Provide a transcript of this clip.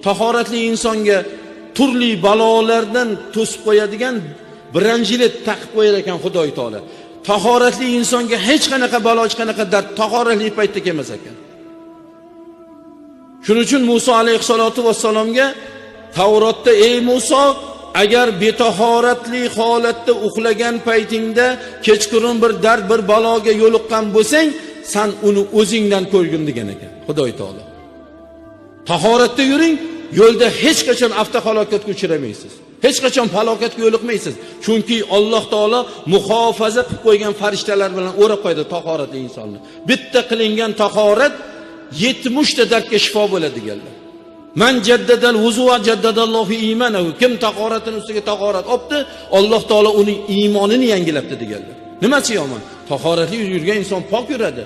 tahoratli insonga turli balolardan to'sib qo'yadigan birinchilik taqib qo'yar ekan Xudoy taolo. Tahoratli insonga hech qanaqa balo, hech qanaqa dard tahoratli paytda kelmas ekan. Shuning uchun Musa alayhisolatu vassalomga Tavrotda ey Musa, agar betahoratli holatda uxlagan paytingda kechqurun bir dard, bir baloga yo'liqqan bo'lsang, sen uni o'zingdan ko'rgin degan ekan Xudoy taolo. Tahoratda yuring, yo'lda hech qachon avtohalokatga uchramaysiz. Hech qachon falokatga yo'liqmaysiz. Chunki Alloh taolo muhofaza qilib qo'ygan farishtalar bilan o'rab qo'ydi tahoratli insonni. Bitta qilingan tahorat 70 ta dardga shifo bo'ladi deganlar. Man jaddadal vuzu'a jaddadallohu iymanahu. Kim tahoratini ustiga tahorat olibdi, Alloh taolo uning iymonini yangilabdi deganlar. Nimasi yomon? Tahoratli yurgan inson pok yuradi.